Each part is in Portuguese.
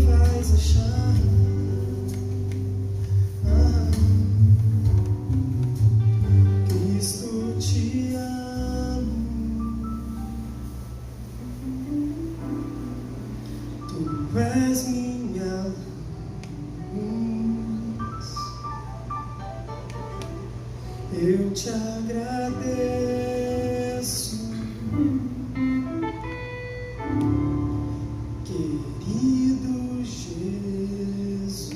vais achar Cristo te ama, tu és minha luz, eu te agradeço, querido Jesus.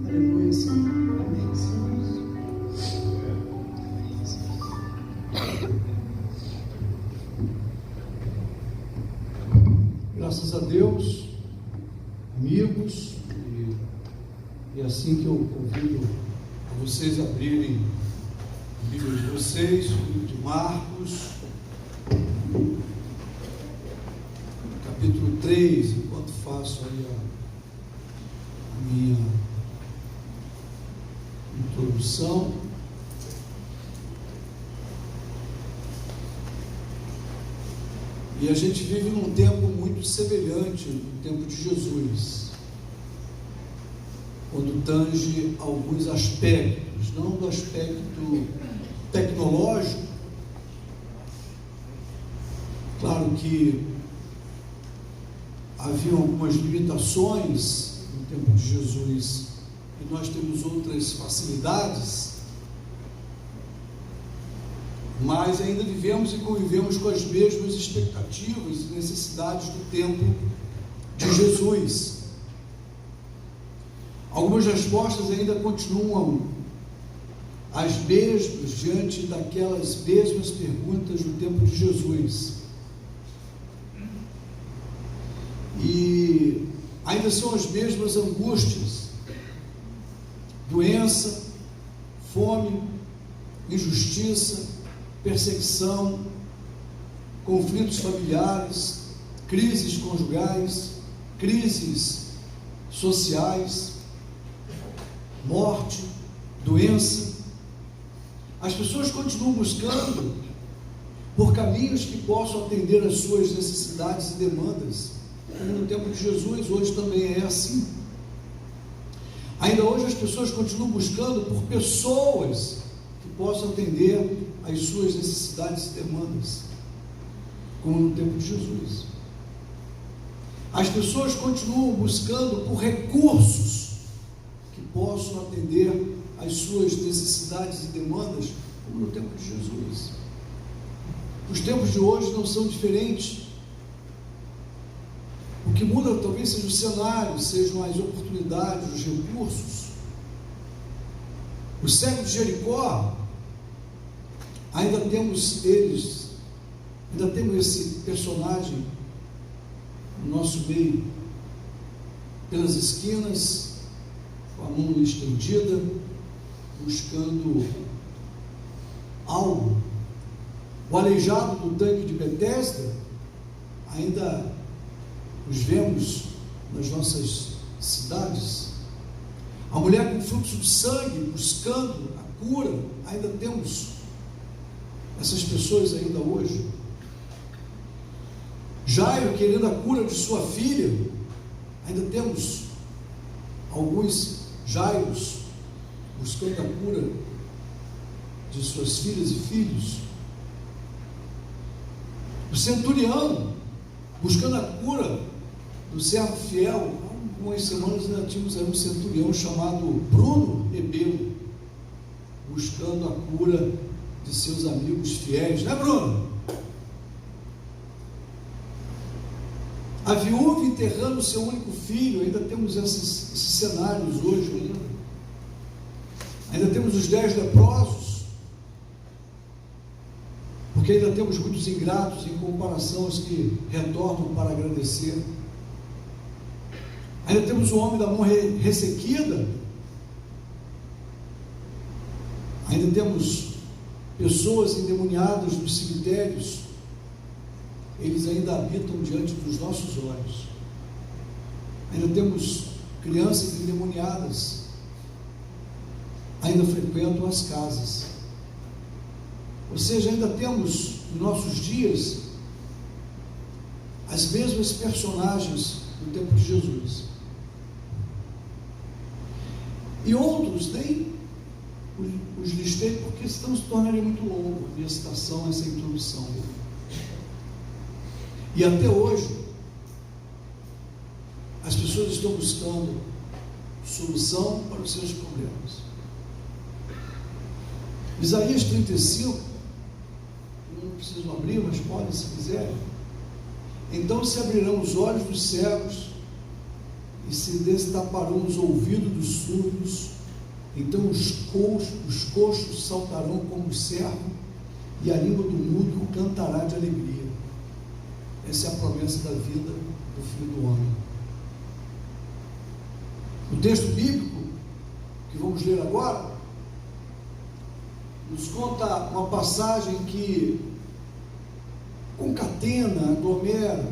Aleluia, Senhor. Amém, Senhor. Graças a Deus, amigos, e assim que eu convido a vocês a abrirem a Bíblia de vocês, o livro de Marcos, capítulo 3, enquanto faço aí a minha introdução. E a gente vive num tempo muito semelhante no tempo de Jesus, quando tange alguns aspectos, não do aspecto tecnológico. Claro que havia algumas limitações no tempo de Jesus e nós temos outras facilidades, mas ainda vivemos e convivemos com as mesmas expectativas e necessidades do tempo de Jesus. Algumas respostas ainda continuam as mesmas diante daquelas mesmas perguntas do tempo de Jesus. E ainda são as mesmas angústias: doença, fome, injustiça, perseguição, conflitos familiares, crises conjugais, crises sociais, morte, doença. As pessoas continuam buscando por caminhos que possam atender às suas necessidades e demandas, como no tempo de Jesus. Hoje também é assim. Ainda hoje as pessoas continuam buscando por pessoas que possam atender às suas necessidades e demandas, como no tempo de Jesus. As pessoas continuam buscando por recursos que possam atender às suas necessidades e demandas, como no tempo de Jesus. Os tempos de hoje não são diferentes. O que muda talvez seja o cenário, sejam as oportunidades, os recursos. O cego de Jericó, ainda temos esse personagem no nosso meio, pelas esquinas, com a mão estendida, buscando algo. O aleijado do tanque de Betesda, ainda os vemos nas nossas cidades. A mulher com fluxo de sangue, buscando a cura, ainda temos essas pessoas ainda hoje. Jairo querendo a cura de sua filha, ainda temos alguns Jairos buscando a cura de suas filhas e filhos. O centurião buscando a cura do servo fiel. Há algumas semanas nós tínhamos aí um centurião chamado Bruno Rebelo, buscando a cura de seus amigos fiéis, né, Bruno? A viúva enterrando o seu único filho. Ainda temos esses cenários hoje ainda temos os 10 leprosos, porque ainda temos muitos ingratos em comparação aos que retornam para agradecer. Ainda temos o homem da mão ressequida. Ainda temos pessoas endemoniadas nos cemitérios. Eles ainda habitam diante dos nossos olhos. Ainda temos crianças endemoniadas, ainda frequentam as casas. Ou seja, ainda temos, nos nossos dias, as mesmas personagens do tempo de Jesus. E outros nem os listei porque senão se tornaria muito longo a minha citação, essa introdução. E até hoje, as pessoas estão buscando solução para os seus problemas. Isaías 35, não preciso abrir, mas podem se quiserem. Então se abrirão os olhos dos cegos e se destaparão os ouvidos dos surdos. Então os coxos saltarão como o cervo e a língua do mudo cantará de alegria. Essa é a promessa da vida do Filho do Homem. O texto bíblico que vamos ler agora nos conta uma passagem que concatena, aglomera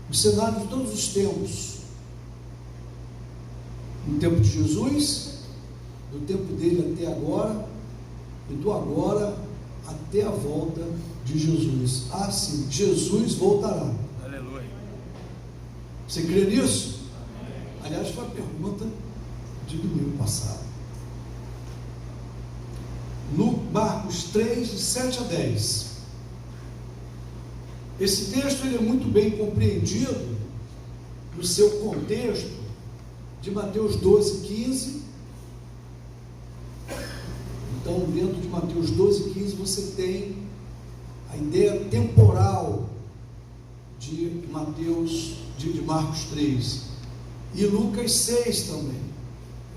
o cenário de todos os tempos. No tempo de Jesus, do tempo dele até agora, e do agora até a volta de Jesus. Ah, sim, Jesus voltará. Aleluia. Você crê nisso? Aliás, foi a pergunta de domingo passado. Marcos 3, de 7 a 10. Esse texto ele é muito bem compreendido no seu contexto de Mateus 12, 15. Então, dentro de Mateus 12, 15, você tem a ideia temporal de Marcos 3. E Lucas 6 também.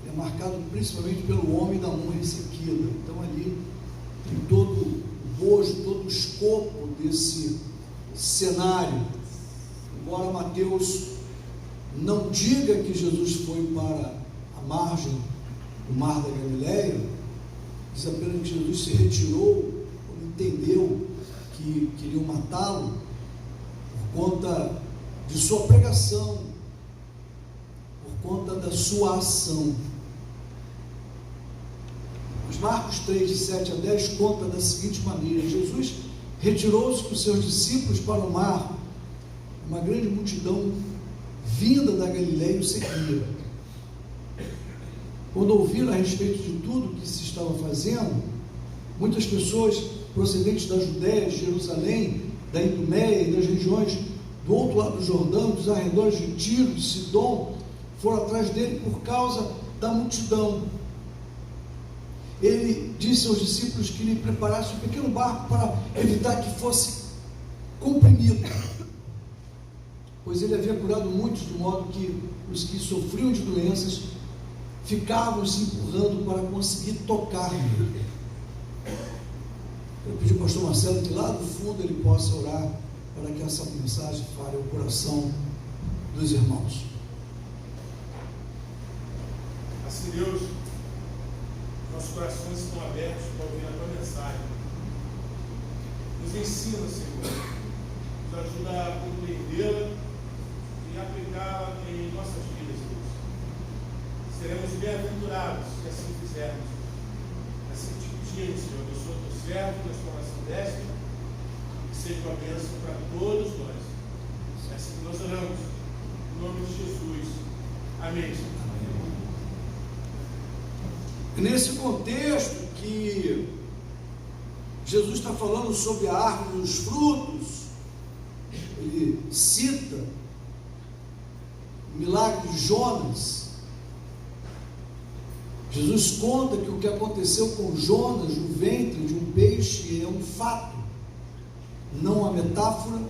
Ele é marcado principalmente pelo homem da mão ressequida. Então, ali tem todo o bojo, todo o escopo desse cenário. Embora Mateus não diga que Jesus foi para a margem do mar da Galileia, diz apenas que Jesus se retirou quando entendeu que queriam matá-lo por conta de sua pregação, por conta da sua ação. Mas Marcos 3, de 7 a 10 conta da seguinte maneira: Jesus retirou-se com seus discípulos para o mar. Uma grande multidão vinda da Galileia o seguia. Quando ouviram a respeito de tudo que se estava fazendo, muitas pessoas procedentes da Judéia, de Jerusalém, da Idumeia e das regiões do outro lado do Jordão, dos arredores de Tiro, de Sidom, foram atrás dele por causa da multidão. Ele disse aos discípulos que lhe preparasse um pequeno barco para evitar que fosse comprimido, pois ele havia curado muitos, de modo que os que sofriam de doenças ficavam se empurrando para conseguir tocar nele. Eu pedi ao pastor Marcelo que lá do fundo ele possa orar para que essa mensagem fale ao coração dos irmãos. Assim, Deus, nossos corações estão abertos para ouvir a tua mensagem. Nos ensina, Senhor, nos ajuda a compreendê-la e aplicá-la em nossas vidas, Deus. Seremos bem-aventurados se assim fizermos. Assim te pedimos, Senhor, abençoa o teu servo, transformação desta, que seja uma bênção para todos nós. É assim que nós oramos, em nome de Jesus. Amém. Nesse contexto que Jesus está falando sobre a árvore dos frutos, ele cita o milagre de Jonas. Jesus conta que o que aconteceu com Jonas no ventre de um peixe é um fato, não uma metáfora,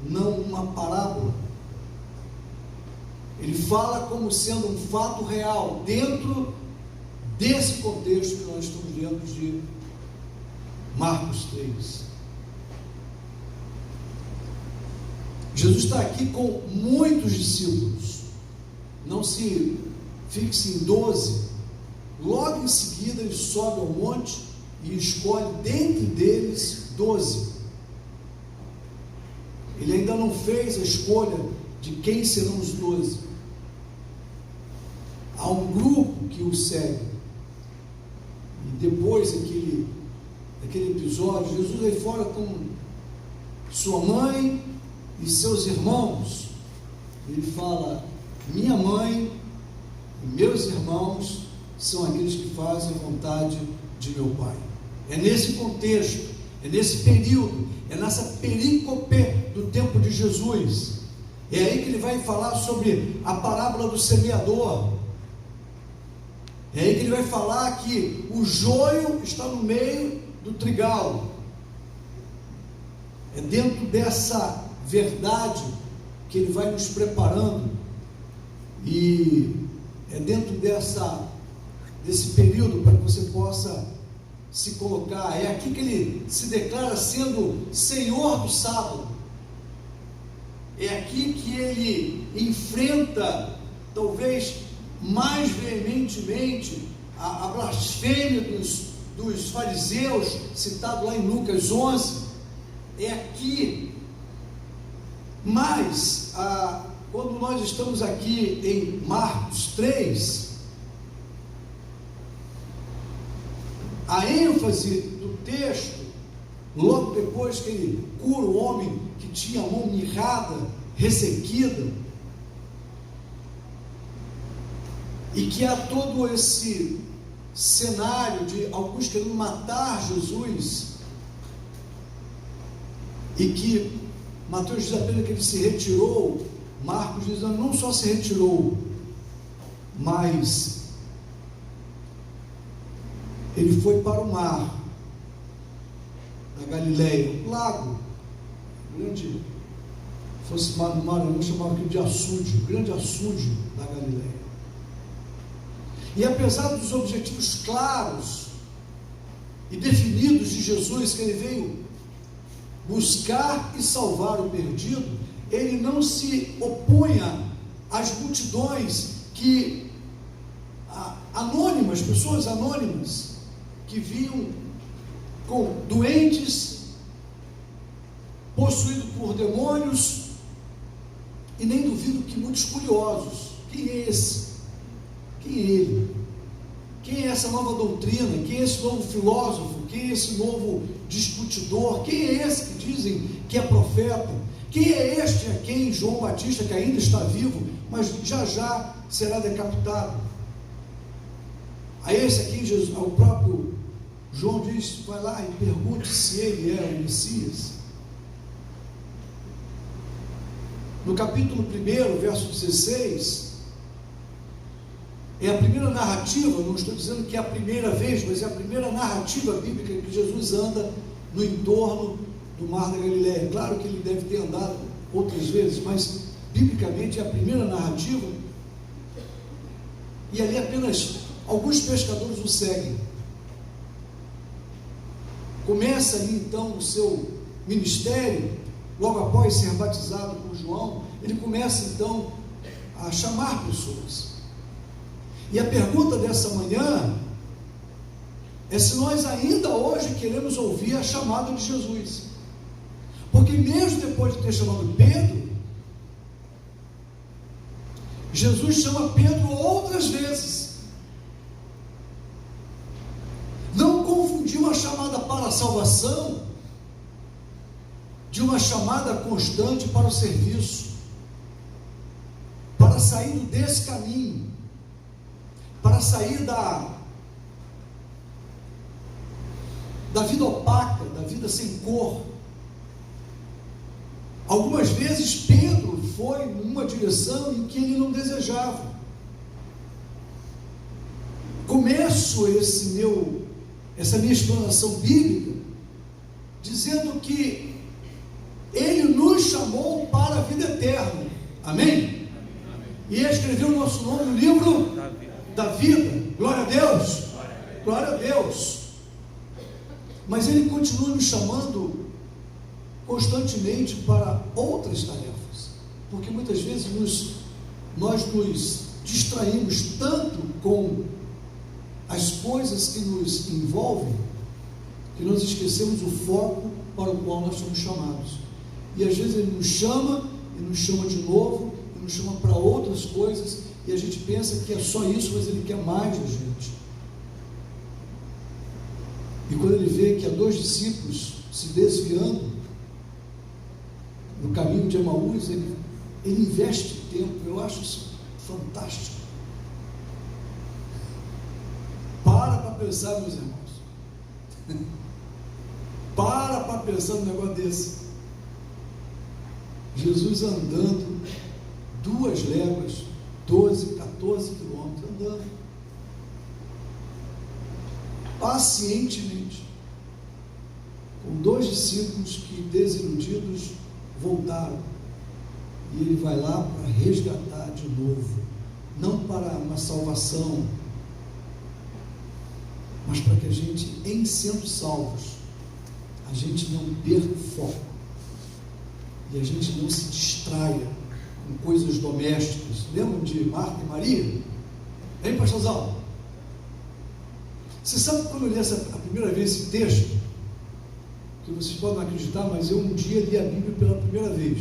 não uma parábola. Ele fala como sendo um fato real, dentro desse contexto que nós estamos dentro de Marcos 3. Jesus está aqui com muitos discípulos, não se fixe em 12. Logo em seguida ele sobe ao monte e escolhe dentre deles 12. Ele ainda não fez a escolha de quem serão os 12. Há um grupo que o segue. E depois daquele episódio, Jesus aí fora com sua mãe, e seus irmãos, ele fala: minha mãe e meus irmãos são aqueles que fazem a vontade de meu Pai. É nesse contexto, é nesse período, é nessa perícope do tempo de Jesus. É aí que ele vai falar sobre a parábola do semeador. É aí que ele vai falar que o joio está no meio do trigal. É dentro dessa verdade que ele vai nos preparando, e é dentro desse período para que você possa se colocar. É aqui que ele se declara sendo Senhor do sábado. É aqui que ele enfrenta, talvez mais veementemente, a blasfêmia dos fariseus, citado lá em Lucas 11. É aqui. Mas, quando nós estamos aqui em Marcos 3, a ênfase do texto, logo depois que ele cura o homem que tinha a mão mirrada, ressequida, e que há todo esse cenário de alguns querendo matar Jesus, e que Mateus diz apenas que ele se retirou, Marcos diz não só se retirou, mas ele foi para o mar da Galileia, um lago grande, fosse no mar, não chamava aquilo de açude, o grande açude da Galileia. E apesar dos objetivos claros e definidos de Jesus, que ele veio buscar e salvar o perdido, ele não se opunha às multidões que anônimas, pessoas anônimas, que vinham com doentes, possuídos por demônios, e nem duvido que muitos curiosos. Quem é esse? Quem é ele? Quem é essa nova doutrina? Quem é esse novo filósofo? Quem é esse novo discutidor? Quem é esse que dizem que é profeta? Quem é este a quem João Batista, que ainda está vivo, mas já será decapitado? A esse aqui, Jesus, o próprio João diz: vai lá e pergunte se ele é o Messias. No capítulo 1, verso 16, é a primeira narrativa, não estou dizendo que é a primeira vez, mas é a primeira narrativa bíblica que Jesus anda no entorno do mar da Galileia. Claro que ele deve ter andado outras vezes, mas biblicamente é a primeira narrativa, e ali apenas alguns pescadores o seguem. Começa ali então o seu ministério, logo após ser batizado por João. Ele começa então a chamar pessoas. E a pergunta dessa manhã é se nós ainda hoje queremos ouvir a chamada de Jesus. Porque mesmo depois de ter chamado Pedro, Jesus chama Pedro outras vezes. Não confundir uma chamada para a salvação de uma chamada constante para o serviço, para sair desse caminho, para sair da vida opaca, da vida sem cor. Algumas vezes Pedro foi numa direção em que ele não desejava. Começo essa minha explanação bíblica dizendo que ele nos chamou para a vida eterna. Amém? E escreveu o nosso nome no livro da vida. Glória a Deus. Glória a Deus. Mas ele continua nos chamando constantemente para outras tarefas, porque muitas vezes nós nos distraímos tanto com as coisas que nos envolvem, que nós esquecemos o foco para o qual nós somos chamados. E às vezes ele nos chama, e nos chama de novo, e nos chama para outras coisas, e a gente pensa que é só isso, mas ele quer mais da gente. E quando ele vê que há 2 discípulos se desviando, no caminho de Emaús, ele investe tempo. Eu acho isso fantástico. Para pensar, meus irmãos. Para pensar num negócio desse. Jesus andando 2 léguas, 12, 14 quilômetros, andando pacientemente, com 2 discípulos que, desiludidos, voltaram, e ele vai lá para resgatar de novo, não para uma salvação, mas para que a gente, em sendo salvos, a gente não perca o foco, e a gente não se distraia com coisas domésticas. Lembram de Marta e Maria? Hein, pastorzão? Você sabe quando eu li a primeira vez esse texto, que vocês podem não acreditar, mas eu um dia li a Bíblia pela primeira vez,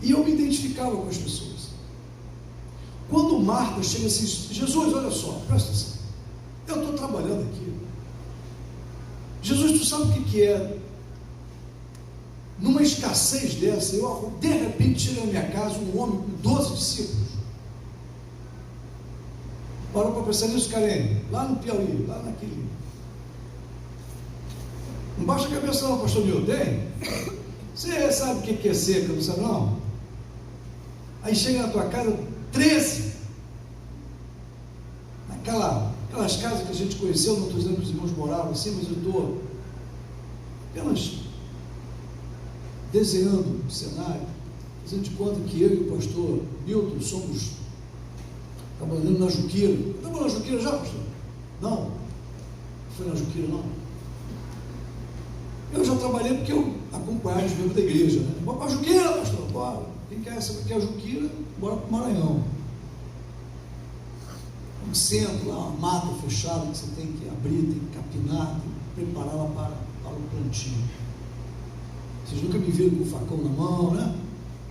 e eu me identificava com as pessoas. Quando Marta chega assim, Jesus, olha só, presta atenção, eu estou trabalhando aqui, Jesus, tu sabe o que é, numa escassez dessa, eu de repente chega na minha casa um homem com 12 discípulos. Parou para pensar nisso, Karen? Lá no Piauí, lá naquele. Não baixa a cabeça não, pastor Nil, tem? Você sabe o que é seca, não sabe não? Aí chega na tua casa 13. Aquelas casas que a gente conheceu, não estou dizendo que os irmãos moravam assim, mas eu estou apenas desenhando o cenário, fazendo de conta que eu e o pastor Milton somos trabalhando na Juqueira. Estamos na Juqueira já, pastor? Não foi na Juqueira, não. Eu já trabalhei porque eu acompanhava os membros da igreja, né? Bora para a Juqueira, pastor, bora. Quem quer saber o que é a Juqueira, bora para o Maranhão. Um centro lá, uma mata fechada que você tem que abrir, tem que capinar, tem que prepará-la para o plantio. Vocês nunca me viram com o facão na mão, né?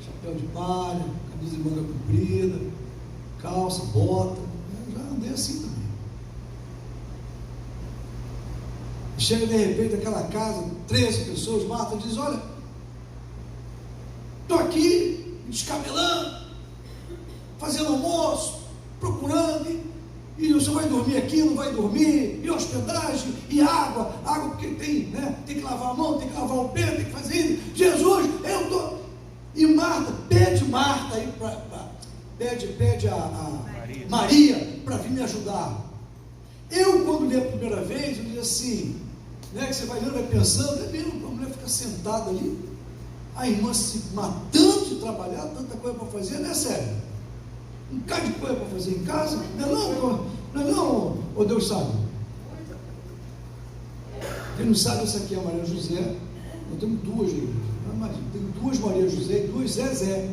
Chapéu de palha, camisa de manga comprida, calça, bota. Eu já andei assim também. E chega de repente aquela casa, 13 pessoas, Marta diz, olha, estou aqui, descabelando, fazendo almoço, procurando, e você vai dormir aqui, não vai dormir, e hospedagem, e água porque tem, né? Tem que lavar a mão, tem que lavar o pé, tem que fazer isso. Jesus, eu estou. E Marta, pede Marta aí pede a Maria para vir me ajudar. Eu, quando li a primeira vez, eu disse assim, né? Que você vai lendo, vai pensando, é mesmo, a mulher fica sentada ali, a irmã se matando de trabalhar, tanta coisa para fazer, não é sério? Um bocado de coisa para fazer em casa, não, ô Deus sabe. Quem não sabe, essa aqui é a Maria José. Nós temos 2 igrejas, tem 2 Maria José e 2 Zezé.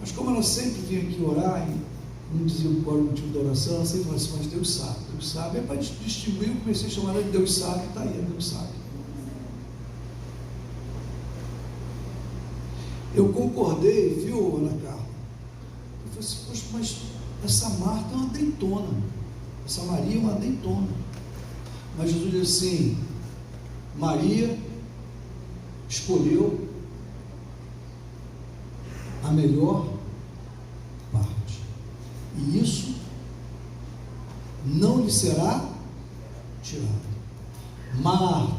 Mas como ela sempre vinha aqui orar, e não dizia qual era o motivo da oração, ela sempre falava assim, mas Deus sabe. É para distinguir, eu comecei a chamar ela de Deus sabe, está aí, Deus sabe. Eu concordei, viu, Ana Carla? Eu falei assim, poxa, mas essa Marta é uma deitona, essa Maria é uma deitona. Mas Jesus disse assim, Maria escolheu a melhor parte, e isso não lhe será tirado. Marta,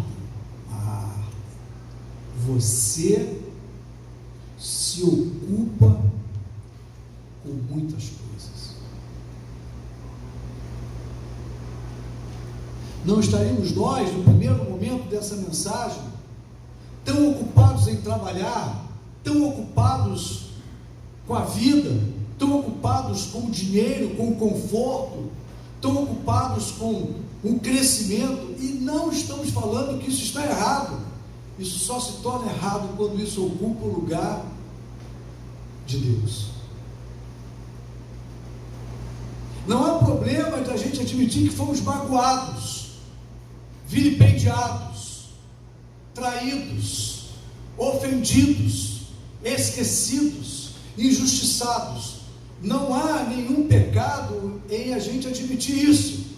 você se ocupa com muitas coisas. Não estaríamos nós, no primeiro momento dessa mensagem, tão ocupados em trabalhar, tão ocupados com a vida, tão ocupados com o dinheiro, com o conforto, tão ocupados com o crescimento, e não estamos falando que isso está errado. Isso só se torna errado quando isso ocupa o lugar de Deus. Não há problema de a gente admitir que fomos magoados, vilipendiados, traídos, ofendidos, esquecidos, injustiçados. Não há nenhum pecado em a gente admitir isso.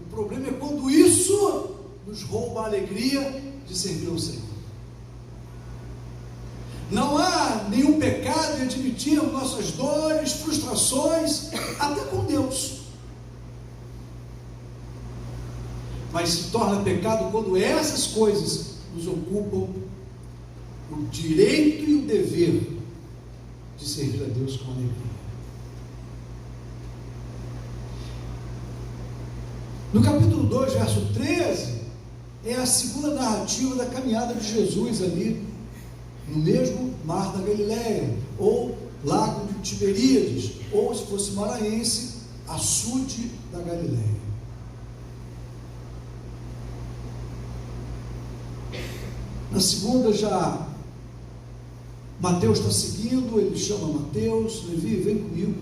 O problema é quando isso nos rouba a alegria de servir ao Senhor. Não há nenhum pecado em admitirmos nossas dores, frustrações, até com Deus. Mas se torna pecado quando essas coisas nos ocupam o direito e o dever de servir a Deus com alegria. No capítulo 2, verso 13, é a segunda narrativa da caminhada de Jesus ali, no mesmo Mar da Galileia, ou Lago de Tiberíades, ou, se fosse maranhense, Açude da Galileia. Na segunda já, Mateus está seguindo, ele chama Mateus, Levi, vem comigo.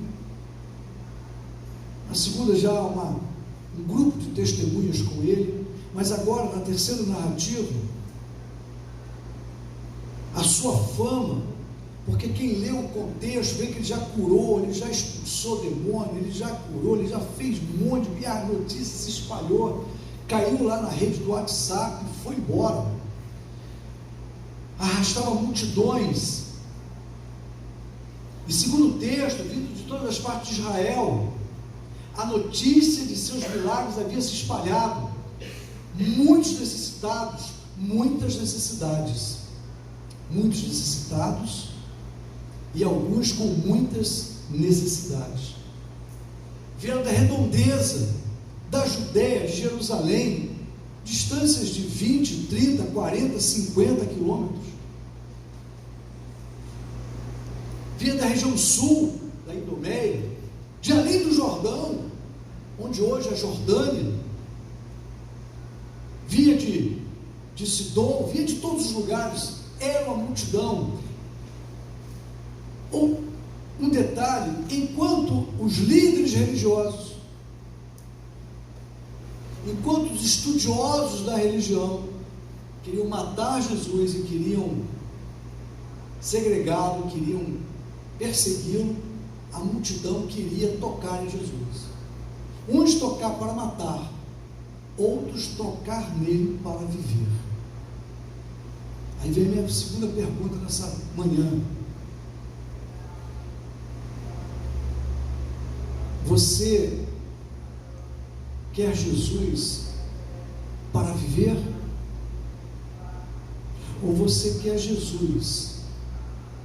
Na segunda já há um grupo de testemunhas com ele, mas agora na terceira narrativa, a sua fama, porque quem lê o contexto vê que ele já curou, ele já expulsou demônio, ele já curou, ele já fez um monte de a notícia se espalhou, caiu lá na rede do WhatsApp e foi embora, arrastava multidões, e segundo o texto, vindo de todas as partes de Israel, a notícia de seus milagres havia se espalhado, muitos necessitados, muitas necessidades, muitos necessitados e alguns com muitas necessidades, vieram da redondeza da Judéia, de Jerusalém, distâncias de 20, 30, 40, 50 quilômetros, vinha da região sul da Idumeia, de além do Jordão, onde hoje é a Jordânia, via de Sidom, via de todos os lugares, era uma multidão. Um detalhe, enquanto os líderes religiosos, enquanto os estudiosos da religião queriam matar Jesus e queriam segregá-lo, queriam persegui-lo, a multidão queria tocar em Jesus. Uns tocar para matar, outros tocar nele para viver. Aí vem a minha segunda pergunta nessa manhã. Você quer Jesus para viver? Ou você quer Jesus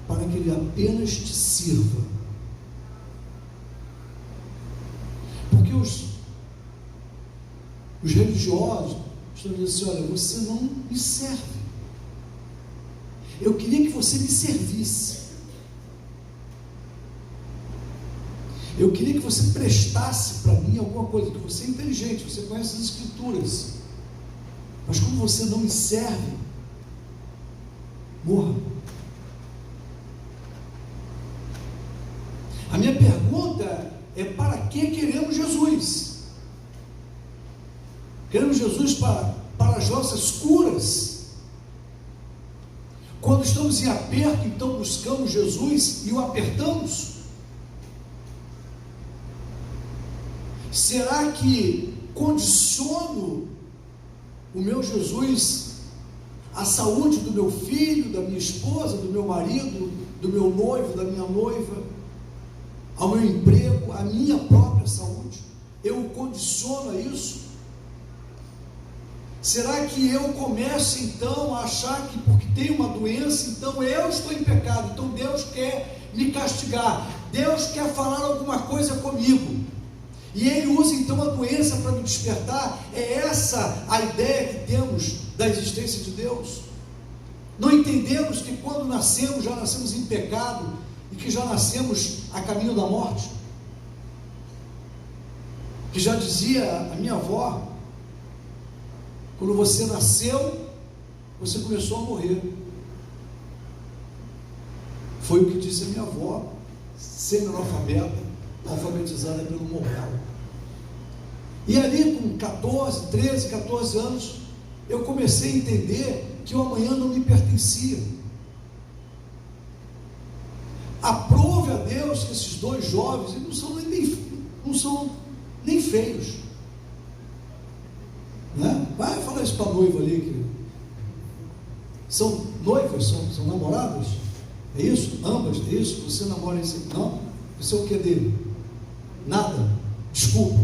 para que ele apenas te sirva? Porque os religiosos estão dizendo assim: olha, você não me serve. Eu queria que você me servisse. Eu queria que você prestasse para mim alguma coisa, que você é inteligente, você conhece as Escrituras. Mas como você não me serve, morra. A minha pergunta é: para que queremos Jesus? Queremos Jesus para as nossas curas? Quando estamos em aperto, então buscamos Jesus e o apertamos? Será que condiciono o meu Jesus à saúde do meu filho, da minha esposa, do meu marido, do meu noivo, da minha noiva, ao meu emprego, à minha própria saúde? Eu o condiciono a isso? Será que eu começo então a achar que porque tenho uma doença, então eu estou em pecado, então Deus quer me castigar, Deus quer falar alguma coisa comigo, e Ele usa então a doença para me despertar? É essa a ideia que temos da existência de Deus? Não entendemos que quando nascemos, já nascemos em pecado, e que já nascemos a caminho da morte? Que já dizia a minha avó: quando você nasceu, você começou a morrer. Foi o que disse a minha avó, semi-analfabeta, alfabetizada pelo Morral. E ali com 13, 14 anos, eu comecei a entender que o amanhã não me pertencia. Aprove a Deus que esses dois jovens, eles não são nem feios, né? Vai falar isso para a noiva ali, que são noivas, são namoradas. É isso? Ambas, é isso? Você namora esse? Não? Você é o que dele? Nada? Desculpa.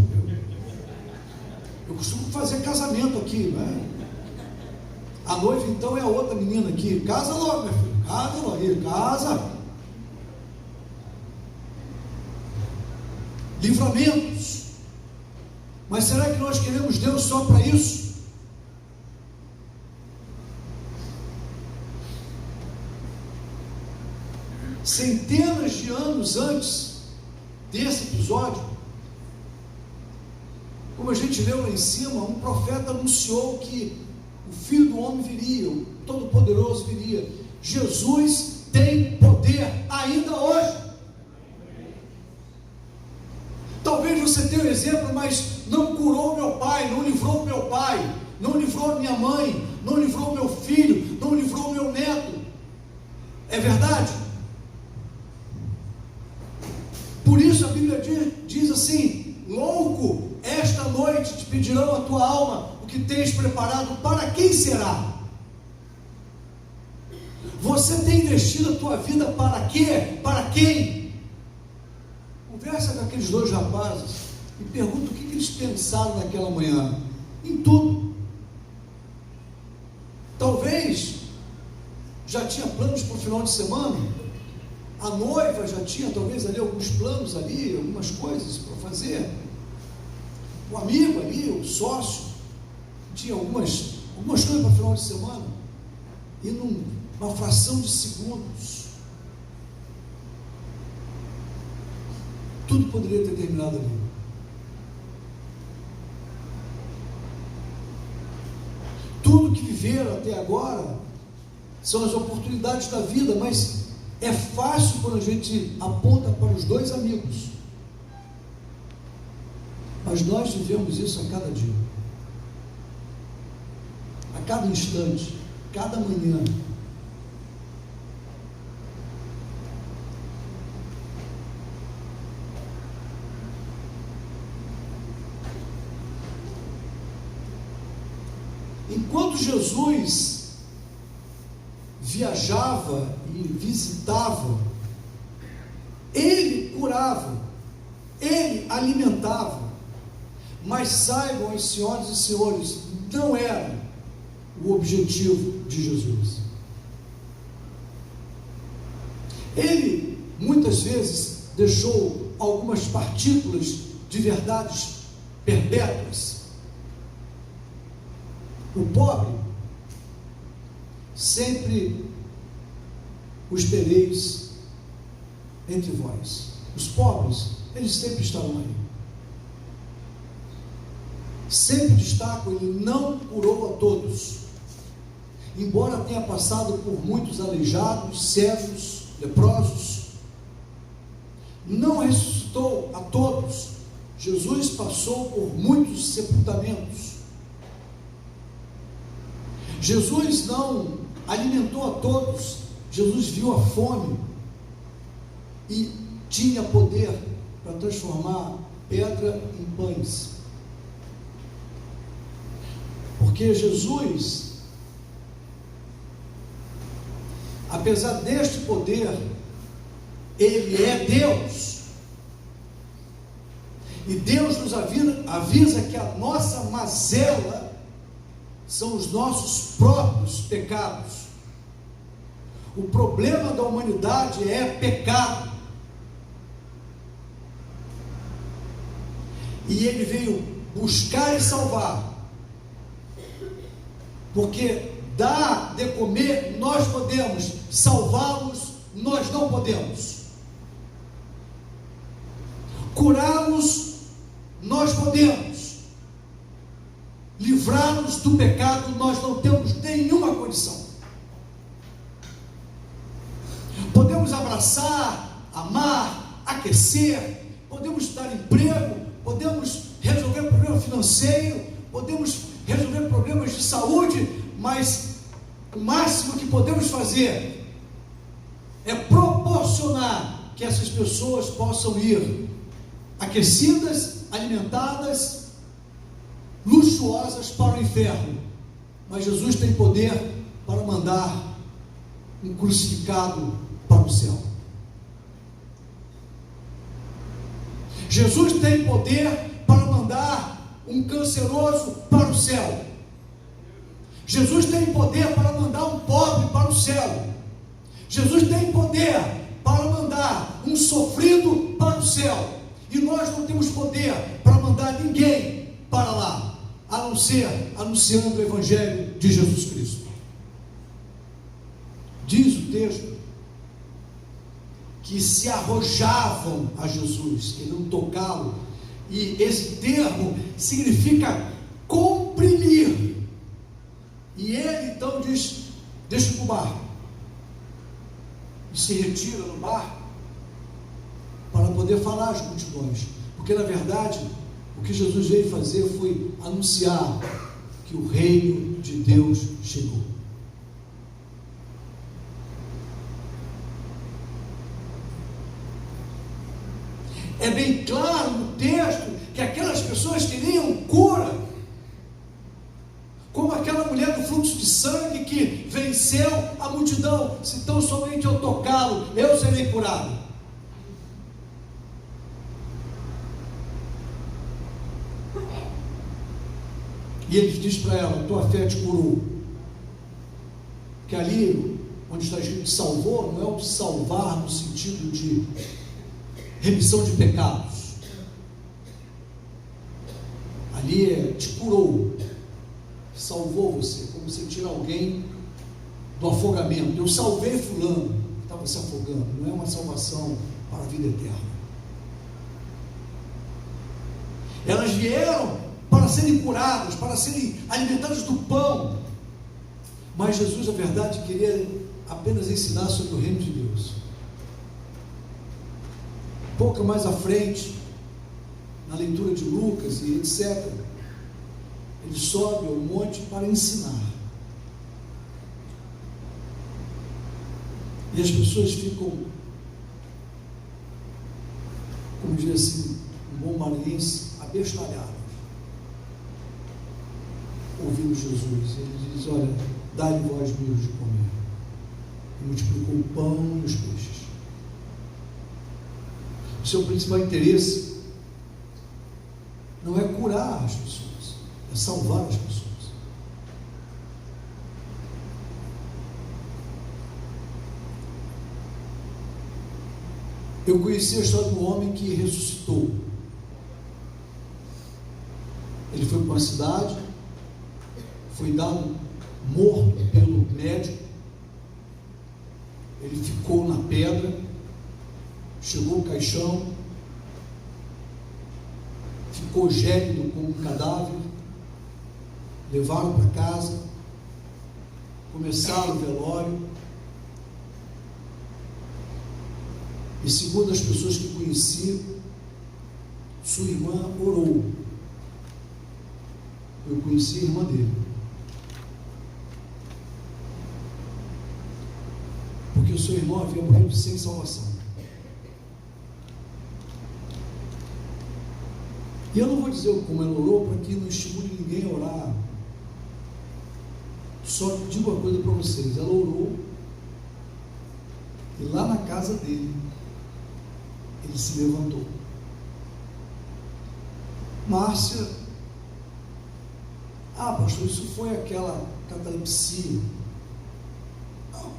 Eu costumo fazer casamento aqui, né? A noiva então é a outra menina aqui. Casa logo, minha filha. Casa logo. Aí, casa. Livramentos. Mas será que nós queremos Deus só para isso? Centenas de anos antes desse episódio, como a gente leu lá em cima, um profeta anunciou que o Filho do Homem viria, o Todo-Poderoso viria. Jesus tem poder ainda hoje. Talvez você tenha um exemplo, mas não curou meu pai, não livrou meu pai, não livrou minha mãe, não livrou meu filho, não livrou meu neto. É verdade? Por isso a Bíblia diz assim: louco, esta noite te pedirão a tua alma, o que tens preparado, para quem será? Você tem investido a tua vida para quê? Para quem? Conversa com aqueles dois rapazes e pergunta o que eles pensaram naquela manhã. Em tudo. Talvez já tinha planos para o final de semana. A noiva já tinha talvez ali alguns planos ali, algumas coisas para fazer. O amigo ali, o sócio, tinha algumas coisas para o final de semana. E numa fração de segundos, tudo poderia ter terminado ali. Tudo que viveram até agora são as oportunidades da vida, mas é fácil quando a gente aponta para os dois amigos. Mas nós vivemos isso a cada dia, a cada instante, cada manhã. Enquanto Jesus viajava e visitava, ele curava, ele alimentava, mas saibam, senhoras e senhores, não era o objetivo de Jesus. Ele muitas vezes deixou algumas partículas de verdades perpétuas. O pobre, sempre os tereis entre vós. Os pobres, eles sempre estarão aí. Sempre destaco, ele não curou a todos. Embora tenha passado por muitos aleijados, cegos, leprosos, não ressuscitou a todos. Jesus passou por muitos sepultamentos. Jesus não alimentou a todos. Jesus viu a fome e tinha poder para transformar pedra em pães. Porque Jesus, apesar deste poder, ele é Deus. E Deus nos avisa que a nossa mazela são os nossos próprios pecados. O problema da humanidade é pecado. E ele veio buscar e salvar. Porque dar de comer nós podemos, salvá-los nós não podemos. Curá-los nós podemos. Livrar-nos do pecado nós não temos nenhuma condição. Podemos abraçar, amar, aquecer, podemos dar emprego, podemos resolver problema financeiro, podemos resolver problemas de saúde, mas o máximo que podemos fazer é proporcionar que essas pessoas possam ir aquecidas, alimentadas, luxuosas para o inferno. Mas Jesus tem poder para mandar um crucificado para o céu. Jesus tem poder para mandar um canceroso para o céu. Jesus tem poder para mandar um pobre para o céu. Jesus tem poder para mandar um sofrido para o céu. E nós não temos poder para mandar ninguém para lá, a não ser anunciando o Evangelho de Jesus Cristo. Diz o texto que se arrojavam a Jesus, queriam tocá-lo, e esse termo significa comprimir. E ele então diz: deixa eu ir para o barco, e se retira no barco para poder falar às multidões, porque na verdade o que Jesus veio fazer foi anunciar que o reino de Deus chegou. É bem claro no texto que aquelas pessoas queriam cura, como aquela mulher do fluxo de sangue que venceu a multidão: se tão somente eu tocá-lo, eu serei curado. E ele diz para ela: tua fé te curou. Que ali, onde está escrito salvou, não é o salvar no sentido de remissão de pecados. Ali é te curou, salvou você, como você tira alguém do afogamento. Eu salvei fulano que estava se afogando. Não é uma salvação para a vida eterna. Elas vieram para serem curadas, para serem alimentadas do pão. Mas Jesus, a verdade, queria apenas ensinar sobre o reino de Deus. Pouco mais à frente, na leitura de Lucas e etc., ele sobe ao monte para ensinar. E as pessoas ficam, como diz assim, um bom maranhense, abestalhadas, ouvindo Jesus. Ele diz: olha, dai-lhe vós mesmos de comer. E multiplicou o pão e os peixes. O seu principal interesse não é curar as pessoas, é salvar as pessoas. Eu conheci a história do homem que ressuscitou. Ele foi para uma cidade, foi dado morto pelo médico, ele ficou na pedra, chegou o caixão, ficou gélido como um cadáver, levaram para casa, começaram o velório, e segundo as pessoas que conheci, sua irmã orou. Eu conheci a irmã dele, porque o seu irmão havia morrido sem salvação. E eu não vou dizer como ela orou, para que não estimule ninguém a orar. Só digo uma coisa para vocês: ela orou, e lá na casa dele, ele se levantou. Márcia: ah, pastor, isso foi aquela catalepsia. Não,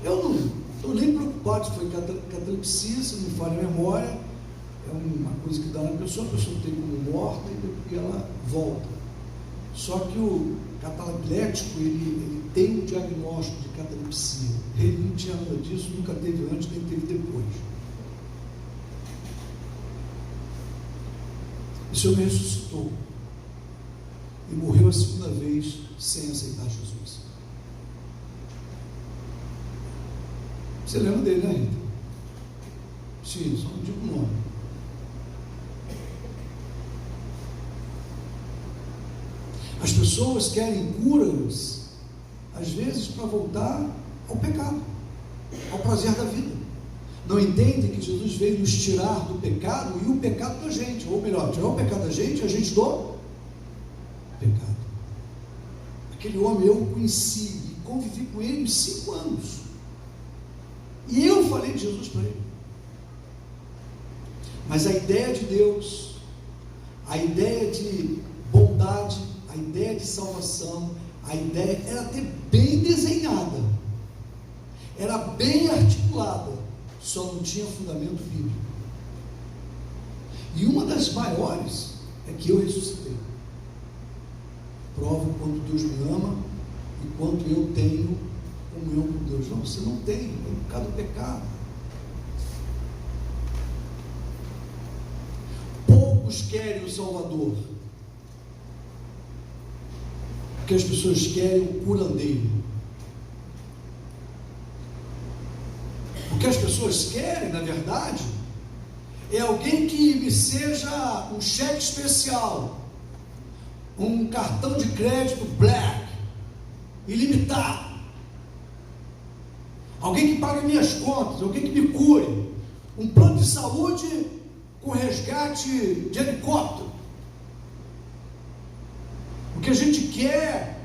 eu não estou nem preocupado se foi catalepsia, se não me falha a memória. É uma coisa que dá na pessoa, a pessoa tem como morta e ela volta. Só que o cataleplético, ele tem um diagnóstico de catalepsia. Ele não tinha nada disso, nunca teve antes, nem teve depois. O Senhor me ressuscitou e morreu a segunda vez sem aceitar Jesus. Você lembra dele, né, Rita? Sim, só não digo o nome. As pessoas querem curas, às vezes, para voltar ao pecado, ao prazer da vida. Não entendem que Jesus veio nos tirar do pecado e o pecado da gente, ou melhor, tirar o pecado da gente e a gente do pecado. Aquele homem eu conheci e convivi com ele 5 anos. falei de Jesus para ele. Mas a ideia de Deus, a ideia de bondade, a ideia de salvação, a ideia era até bem desenhada, era bem articulada, só não tinha fundamento bíblico. E uma das maiores é que eu ressuscitei. Prova quanto Deus me ama e quanto eu tenho comunhão com Deus. Não, você não tem, é por causa do pecado. Poucos querem o Salvador, porque as pessoas querem o curandeiro. O que as pessoas querem, na verdade, é alguém que me seja um cheque especial, um cartão de crédito black, ilimitado, alguém que pague minhas contas, alguém que me cure, um plano de saúde com resgate de helicóptero. O que a gente quer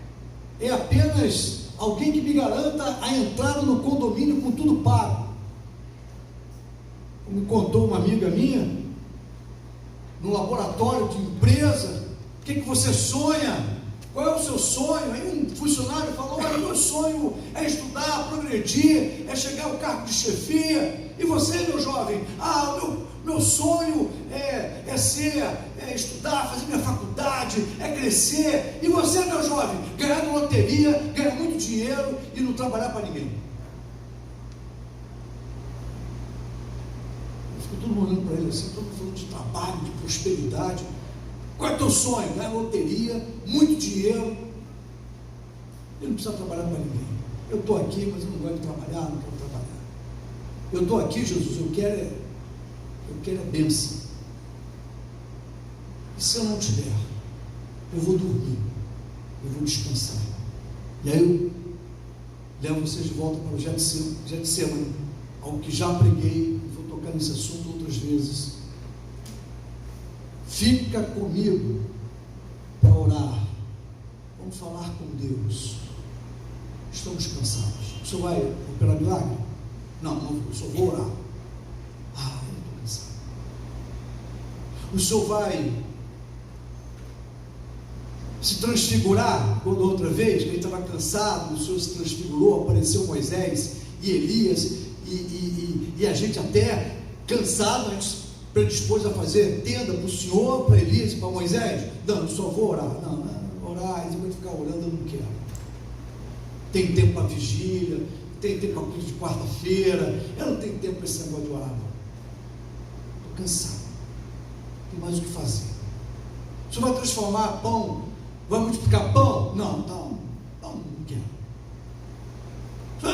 é apenas alguém que me garanta a entrada no condomínio com tudo pago. Me contou uma amiga minha, no laboratório de empresa, o que você sonha? Qual é o seu sonho? Aí um funcionário falou: olha, meu sonho é estudar, progredir, é chegar ao cargo de chefia. E você, meu jovem? Meu sonho é estudar, fazer minha faculdade, é crescer. E você, meu jovem? Ganhar na loteria, ganhar muito dinheiro e não trabalhar para ninguém. Todo mundo olhando para ele assim, todo mundo falando de trabalho, de prosperidade. Qual é o teu sonho? Ganhar loteria, muito dinheiro. Ele não precisa trabalhar para ninguém. Eu estou aqui, mas eu não gosto de trabalhar, não quero trabalhar. Eu estou aqui, Jesus, eu quero a bênção. E se eu não tiver, eu vou dormir, eu vou descansar. E aí eu levo vocês de volta para o Getsemane, ao que já preguei, vou tocar nesse assunto outras vezes. Fica comigo para orar, vamos falar com Deus. Estamos cansados. O senhor vai operar milagre? Não, eu só vou orar. Eu estou cansado. O senhor vai se transfigurar? Quando outra vez, que ele estava cansado, o senhor se transfigurou, apareceu Moisés e Elias, e a gente até cansado, a gente predispôs a fazer tenda para o senhor, para Elias e para Moisés. Não, eu só vou orar. Não, orar, eu vou ficar orando, eu não quero. Tem tempo para vigília, tem tempo para culto de quarta-feira, eu não tenho tempo para esse negócio de orar, não. Estou cansado, tem mais o que fazer. O senhor vai transformar pão, vai multiplicar pão? Não, não quero.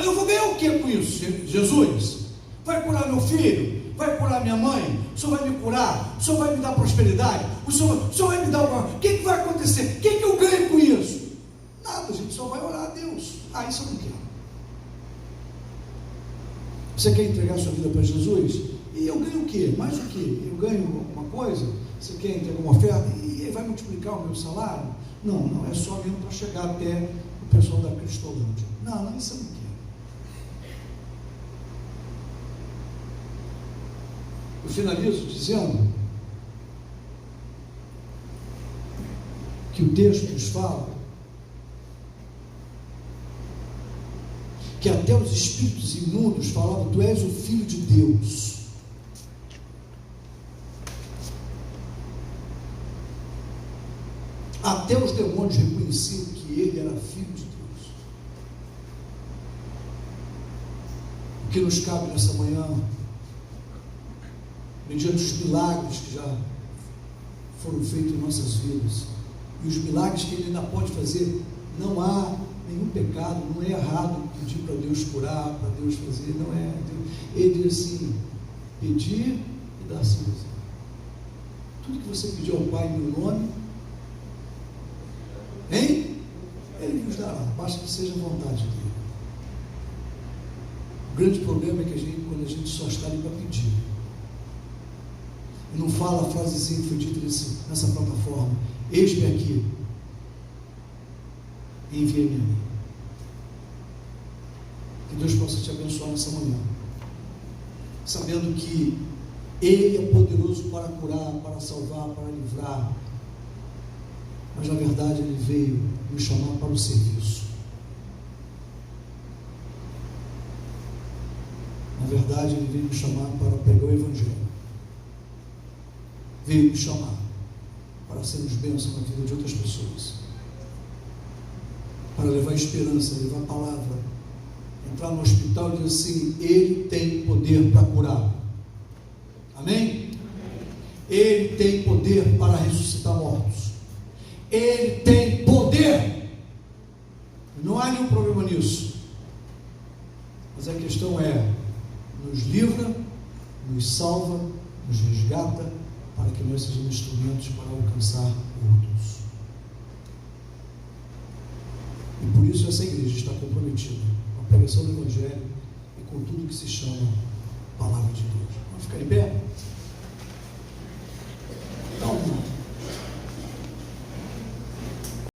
Eu vou ganhar o que com isso, Jesus? Vai curar meu filho? Vai curar minha mãe? O senhor vai me curar? O senhor vai me dar prosperidade? O senhor vai me dar uma... O que vai acontecer? O que eu ganho com isso? Nada, a gente só vai orar a Deus. Isso eu não quero. Você quer entregar sua vida para Jesus? E eu ganho o quê? Mais o quê? Eu ganho alguma coisa? Você quer entregar uma oferta? E ele vai multiplicar o meu salário? Não, é só mesmo para chegar até o pessoal da Cristolândia. Não, isso eu não quero. Eu finalizo dizendo que o texto nos fala que até os espíritos imundos falavam: tu és o Filho de Deus. Até os demônios reconheciam que ele era Filho de Deus. O que nos cabe nessa manhã, mediante os milagres que já foram feitos em nossas vidas, e os milagres que ele ainda pode fazer, não há nenhum pecado, não é errado pedir para Deus curar, para Deus fazer, não é. Ele diz assim: pedir e dar-se. Tudo que você pediu ao Pai em meu nome, Ele nos dará, basta que seja a vontade dele. O grande problema é que quando a gente só está ali para pedir, e não fala a frasezinha que foi dita nessa plataforma: eis-me aqui, envia-me a mim. Que Deus possa te abençoar nessa manhã. sabendo que Ele é poderoso para curar, para salvar, para livrar, mas na verdade Ele veio nos chamar para o serviço. Na verdade Ele veio nos chamar para pregar o Evangelho, veio nos chamar para sermos bênção na vida de outras pessoas, para levar esperança, levar palavra, entrar no hospital e dizer assim: Ele tem poder para curar. Amém? Ele tem poder para ressuscitar mortos. Ele tem poder. Não há nenhum problema nisso. Mas a questão é: nos livra, nos salva, nos resgata, para que nós sejamos instrumentos para alcançar outros. E por isso essa igreja está comprometida com a pregação do Evangelho e com tudo que se chama Palavra de Deus. Vamos ficar em pé?